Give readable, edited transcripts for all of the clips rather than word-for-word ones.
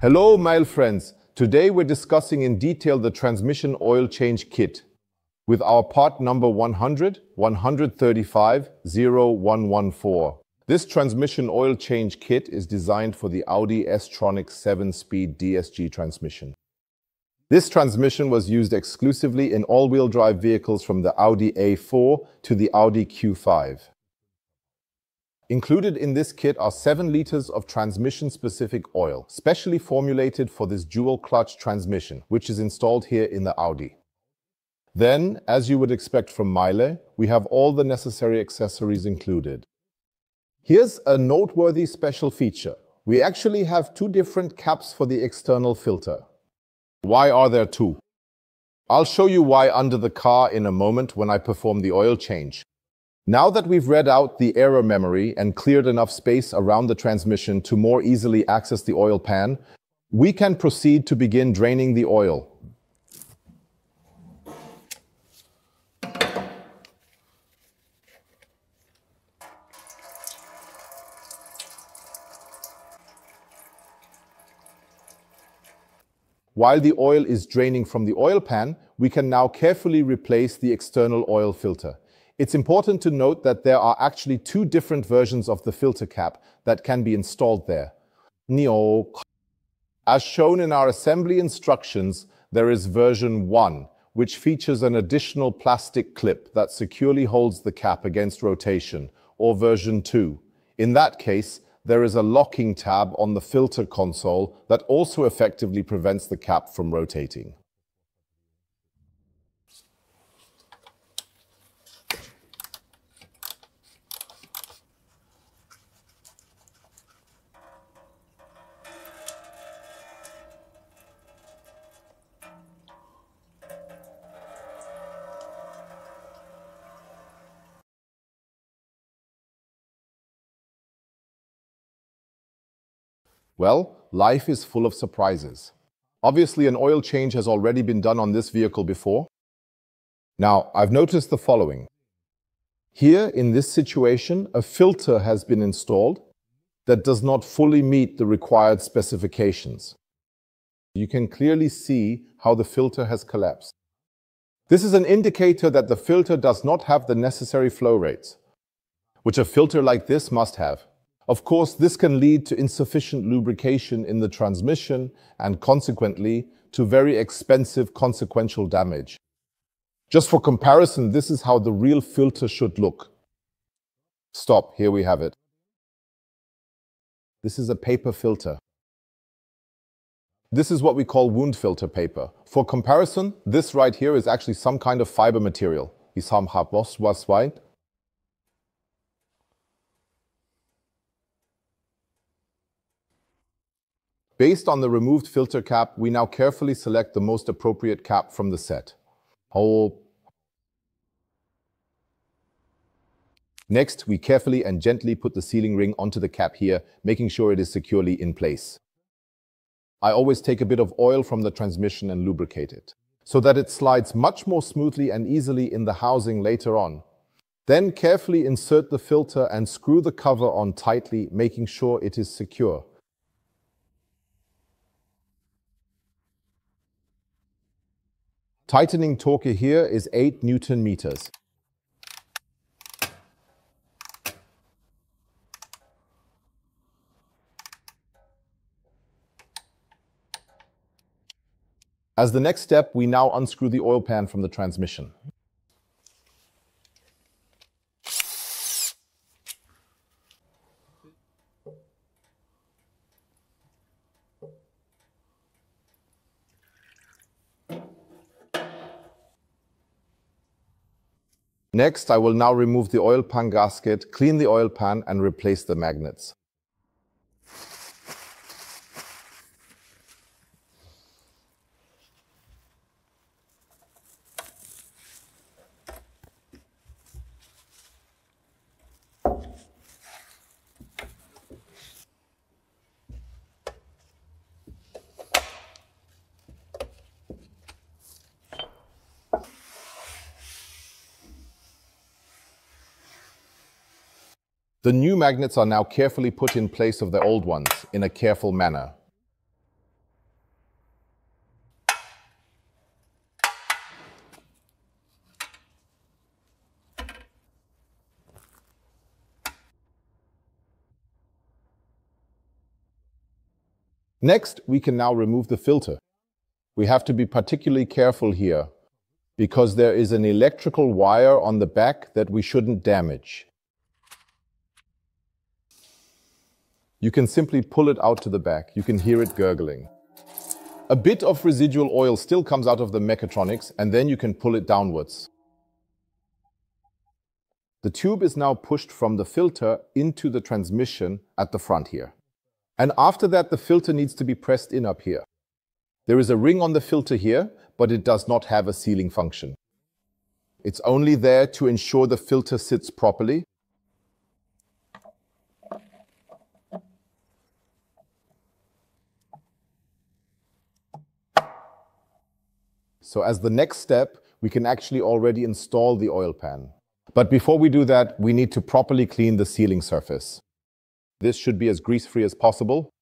Hello, mile friends. Today we're discussing in detail the transmission oil change kit with our part number 100-135-0114. This transmission oil change kit is designed for the Audi S-Tronic 7-speed DSG transmission. This transmission was used exclusively in all-wheel drive vehicles from the Audi A4 to the Audi Q5. Included in this kit are 7 liters of transmission-specific oil, specially formulated for this dual-clutch transmission, which is installed here in the Audi. Then, as you would expect from Miele, we have all the necessary accessories included. Here's a noteworthy special feature. We actually have 2 different caps for the external filter. Why are there 2? I'll show you why under the car in a moment when I perform the oil change. Now that we've read out the error memory and cleared enough space around the transmission to more easily access the oil pan, we can proceed to begin draining the oil. While the oil is draining from the oil pan, we can now carefully replace the external oil filter. It's important to note that there are actually 2 different versions of the filter cap that can be installed there. As shown in our assembly instructions, there is version 1, which features an additional plastic clip that securely holds the cap against rotation, or version 2. In that case, there is a locking tab on the filter console that also effectively prevents the cap from rotating. Well, life is full of surprises. Obviously, an oil change has already been done on this vehicle before. Now, I've noticed the following. Here, in this situation, a filter has been installed that does not fully meet the required specifications. You can clearly see how the filter has collapsed. This is an indicator that the filter does not have the necessary flow rates, which a filter like this must have. Of course, this can lead to insufficient lubrication in the transmission and consequently to very expensive consequential damage. Just for comparison, this is how the real filter should look. Stop, here we have it. This is a paper filter. This is what we call wound filter paper. For comparison, this right here is actually some kind of fiber material. Based on the removed filter cap, we now carefully select the most appropriate cap from the set. Next, we carefully and gently put the sealing ring onto the cap here, making sure it is securely in place. I always take a bit of oil from the transmission and lubricate it, so that it slides much more smoothly and easily in the housing later on. Then carefully insert the filter and screw the cover on tightly, making sure it is secure. Tightening torque here is 8 Newton meters. As the next step, we now unscrew the oil pan from the transmission. Next, I will now remove the oil pan gasket, clean the oil pan, and replace the magnets. The new magnets are now carefully put in place of the old ones in a careful manner. Next, we can now remove the filter. We have to be particularly careful here because there is an electrical wire on the back that we shouldn't damage. You can simply pull it out to the back. You can hear it gurgling. A bit of residual oil still comes out of the mechatronics, and then you can pull it downwards. The tube is now pushed from the filter into the transmission at the front here. And after that, the filter needs to be pressed in up here. There is a ring on the filter here, but it does not have a sealing function. It's only there to ensure the filter sits properly. So as the next step, we can actually already install the oil pan. But before we do that, we need to properly clean the sealing surface. This should be as grease-free as possible.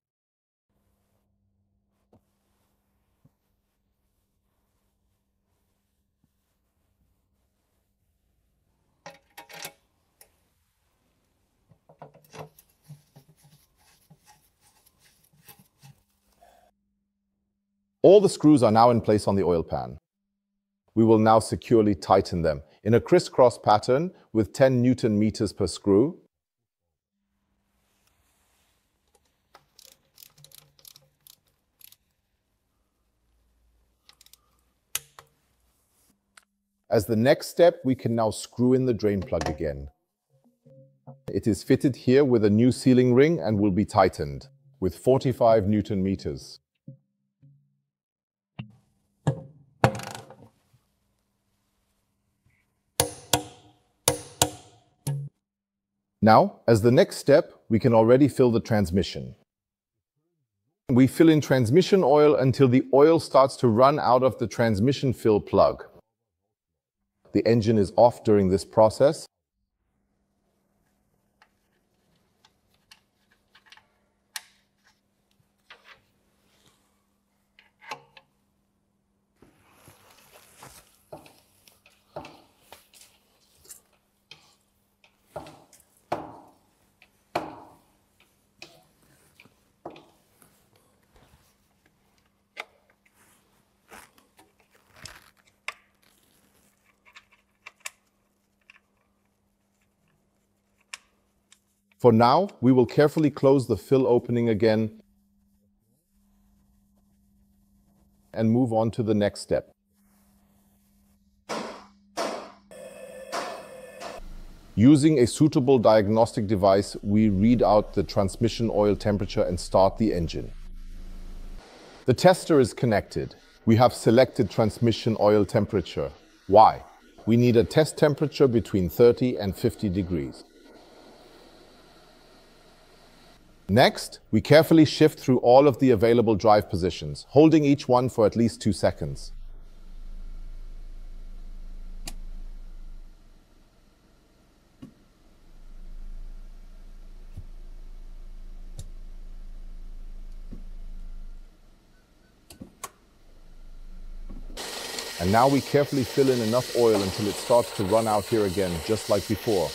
All the screws are now in place on the oil pan. We will now securely tighten them in a crisscross pattern with 10 Newton meters per screw. As the next step, we can now screw in the drain plug again. It is fitted here with a new sealing ring and will be tightened with 45 Newton meters. Now, as the next step, we can already fill the transmission. We fill in transmission oil until the oil starts to run out of the transmission fill plug. The engine is off during this process. For now, we will carefully close the fill opening again and move on to the next step. Using a suitable diagnostic device, we read out the transmission oil temperature and start the engine. The tester is connected. We have selected transmission oil temperature. Why? We need a test temperature between 30 and 50 degrees. Next, we carefully shift through all of the available drive positions, holding each one for at least 2 seconds. And now we carefully fill in enough oil until it starts to run out here again, just like before.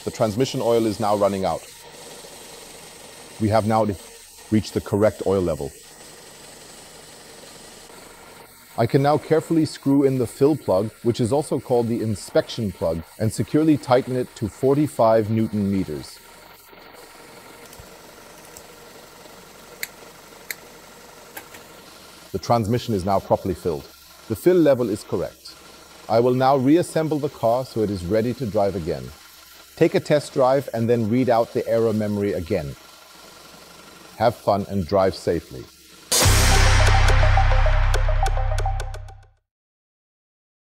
The transmission oil is now running out. We have now reached the correct oil level. I can now carefully screw in the fill plug, which is also called the inspection plug, and securely tighten it to 45 Newton meters. The transmission is now properly filled. The fill level is correct. I will now reassemble the car so it is ready to drive again. Take a test drive and then read out the error memory again. Have fun and drive safely.